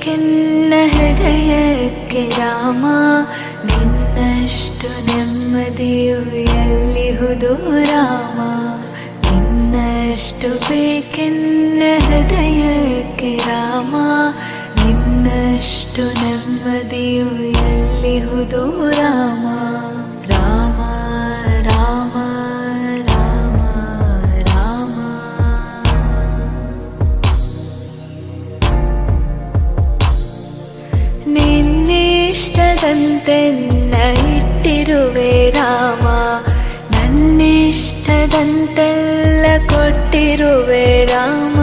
ಬೇಕೆನ್ನ ಹೃದಯಕ್ಕೆ ರಾಮ, ನಿನ್ನಷ್ಟು ನೆಮ್ಮದಿಯು ಎಲ್ಲಿಹುದು ರಾಮ. ನಿನ್ನಷ್ಟು ಬೇಕೆನ್ನ ಹೃದಯಕ್ಕೆ ರಾಮ, ನಿನ್ನಷ್ಟು ನೆಮ್ಮದಿಯು ಎಲ್ಲಿಹುದು ರಾಮ. ರಾಮ ರಾಮ ರಾಮ ರಾಮ. ನಿನ್ನಿಷ್ಟದಂತೆನ್ನ ಇಟ್ಟಿರುವೆ ರಾಮ, ನನ್ನಿಷ್ಟದಂತೆಲ್ಲ ಕೊಟ್ಟಿರುವೆ ರಾಮ.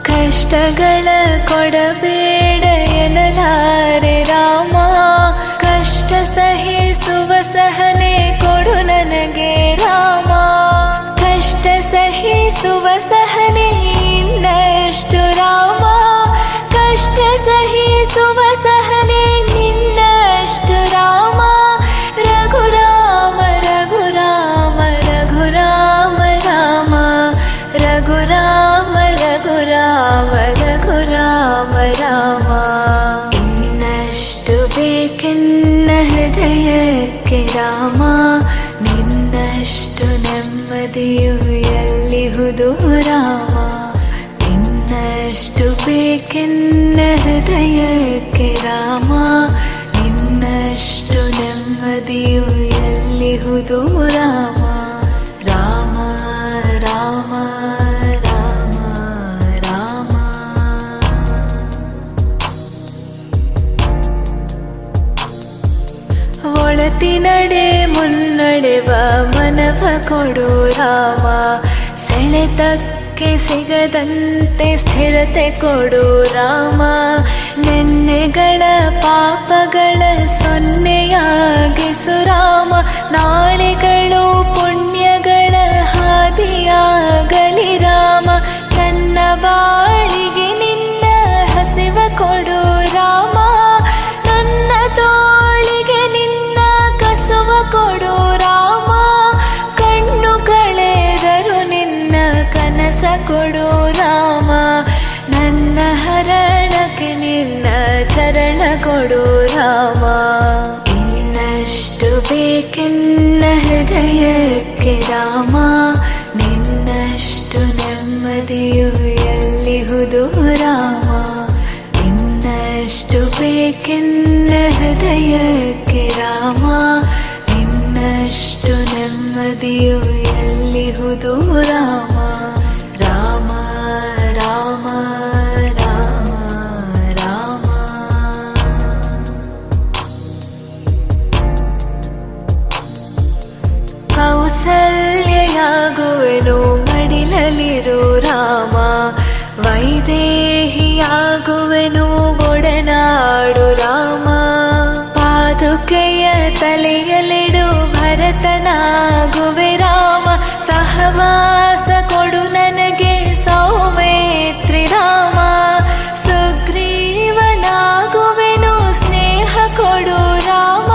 ಕಷ್ಟಗಳ ಕೊಡಬೇಡ ಎನ್ನಲಾರೆ ರಾಮ, ಕಷ್ಟ ಸಹಿಸುವ ಸಹನೆ ಕೊಡು ನನಗೆ ರಾಮ. ಕಷ್ಟ ಸಹಿಸುವ ಸಹನೆ ಇನ್ನಷ್ಟು ರಾಮ, ಕಷ್ಟ ಸಹಿಸುವ ಸಹನೆ ನಿನ್ನಷ್ಟು ರಾಮ. ರಘುರಾಮ ರಘುರಾಮ ರಘುರಾಮ ರಾಮ, ರಘುರಾಮ ರಘುರಾಮ ರಘುರಾಮ ರಾಮ. ಇನ್ನಷ್ಟು ಬೇಕೆನ್ನ ಹೃದಯಕ್ಕೆ ರಾಮ, ನಿನ್ನಷ್ಟು ನೆಮ್ಮದಿಯು ಎಲ್ಲಿಹುದು ರಾಮ. ಇನ್ನಷ್ಟು ಬೇಕೆನ್ನ ಹೃದಯಕ್ಕೆ ರಾಮ, ನಿನ್ನಷ್ಟು ನೆಮ್ಮದಿಯು ಎಲ್ಲಿಹುದು ರಾಮ. ರಾಮ ರಾಮ ರಾಮ ರಾಮ. ಒಳತಿನಡೆ ಮುನ್ನಡೆವ ಮನವ ಕೊಡು ರಾಮ, ಸೆಳೆತಕ್ಕೆ ಸಿಗದಂತೆ ಸ್ಥಿರತೆ ಕೊಡು ರಾಮ. ನೆನ್ನೆಗಳ ಪಾಪಗಳ ಸೊನ್ನೆಯಾಗಿಸು ರಾಮ, ನಾಳೆಗಳು ಪುಣ್ಯಗಳ ಹಾದಿಯಾಗಲಿ ರಾಮ. ನನ್ನ ಬಾಳಿಗೆ ನಿನ್ನ ಹಸಿವ ಕೊಡು ರಾಮ, ನನ್ನ ತೋಳಿಗೆ ನಿನ್ನ ಕಸುವ ಕೊಡು ರಾಮ. ಕಣ್ಣು ಕಳೆದರು ನಿನ್ನ ಕನಸ ಕೊಡು ರಾಮ, ನನ್ನ ಹರಣಕ್ಕೆ ನಿನ್ನ ಚರಣ ಕೊಡು ರಾಮ. ಇನ್ನಷ್ಟು ಬೇಕೆನ್ನ ಹೃದಯಕ್ಕೆ ರಾಮ, ನಿನ್ನಷ್ಟು ನೆಮ್ಮದಿಯು ಎಲ್ಲಿಹುದು ರಾಮ. ಇನ್ನಷ್ಟು ಬೇಕೆನ್ನ ಹೃದಯಕ್ಕೆ ರಾಮ, ನಿನ್ನಷ್ಟು ನೆಮ್ಮದಿಯು ಎಲ್ಲಿಹುದು ರಾಮ. ರಾಮ ರಾಮ ರಾಮ ರಾಮ. ಕೌಸಲ್ಯಯಾಗುವೆನು ಮಡಿಲಲಿರು ರಾಮ, ವೈದೇಹಿಯಾಗುವೆನು ಒಡನಾಡು ರಾಮ. ಪಾದುಕೆಯ ತಲೆಯಲಿಡು ಭರತನಾಗುವೆ ರಾಮ, ಸಹವಾಸ ಕೊಡು ನನಗೆ ಸೌಮೇತ್ರಿ ರಾಮ. ಸುಗ್ರೀವನಾಗುವೆನು ಸ್ನೇಹ ಕೊಡು ರಾಮ,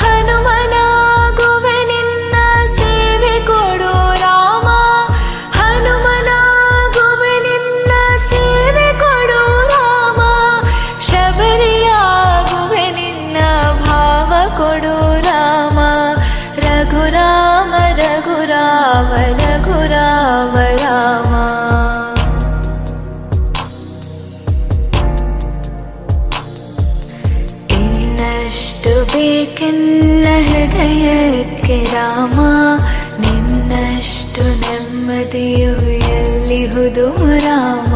ಹನುಮನಾಗುವೆ ನಿನ್ನ ಸೇವೆ ಕೊಡು ರಾಮ. ಹನುಮನಾಗುವೆ ನಿನ್ನ ಸೇವೆ ಕೊಡು ರಾಮ, ಶಬರಿಯಾಗುವೆ ನಿನ್ನ ಭಾವ ಕೊಡು ರಾಮ. ರಘುರಾಮ ರಘುರಾಮ ರಘುರಾಮ ರಾಮ. ಇನ್ನಷ್ಟು ಬೇಕೆನ್ನ ಹೃದಯಕ್ಕೆ ರಾಮ, ನಿನ್ನಷ್ಟು ನೆಮ್ಮದಿಯು ಎಲ್ಲಿಹುದು ರಾಮ.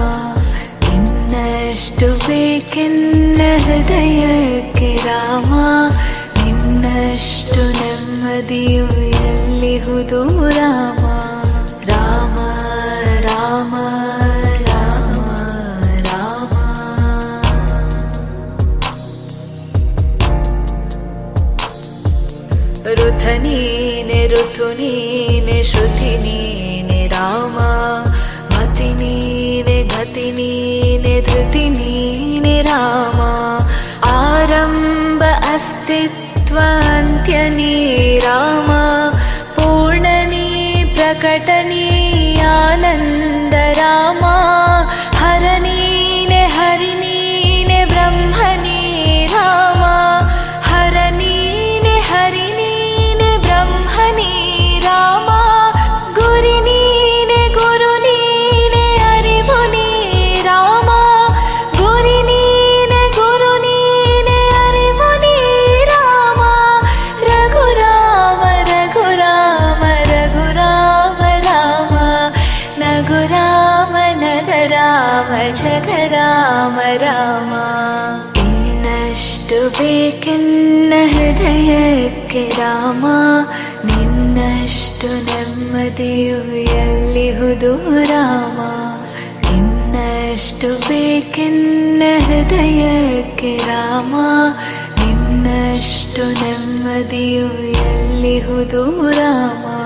ಇನ್ನಷ್ಟು ಬೇಕೆನ್ನ ಹೃದಯಕ್ಕೆ ರಾಮ, ನಿನ್ನಷ್ಟು ನೆಮ್ಮದಿಯು ಎಲ್ಲಿಹುದು ರಾಮ. ರಾಮ ರಾಮ ರಾಮ ರಾಮ. ಋತ ನೀನೆ ಋತು ನೀನೆ ಶ್ರುತಿ ನೀನೆ ರಾಮ, ಮತಿ ನೀನೆ ಗತಿ ನೀನೆ ಧೃತಿ ನೀನೆ ರಾಮ. ಆರಂಭ ಅಸ್ತಿತ್ವ ಅಂತ್ಯ ನೀ ರಾಮ, ಪೂರ್ಣ ನೀ ಪ್ರಕಟ ನೀ ಆನಂದ ರಾಮ. ಹರ ನೀನೆ ಹರಿ ನೀನೆ ಜಗ ರಾಮ ರಾಮ. ಇನ್ನಷ್ಟು ಬೇಕೆನ್ನ ಹೃದಯಕ್ಕೆ ರಾಮ, ನಿನ್ನಷ್ಟು ನೆಮ್ಮದಿಯು ಎಲ್ಲಿಹುದು ರಾಮ. ಇನ್ನಷ್ಟು ಬೇಕೆನ್ನ ಹೃದಯಕ್ಕೆ ರಾಮ, ನಿನ್ನಷ್ಟು ನೆಮ್ಮದಿಯು ಎಲ್ಲಿಹುದು ರಾಮ.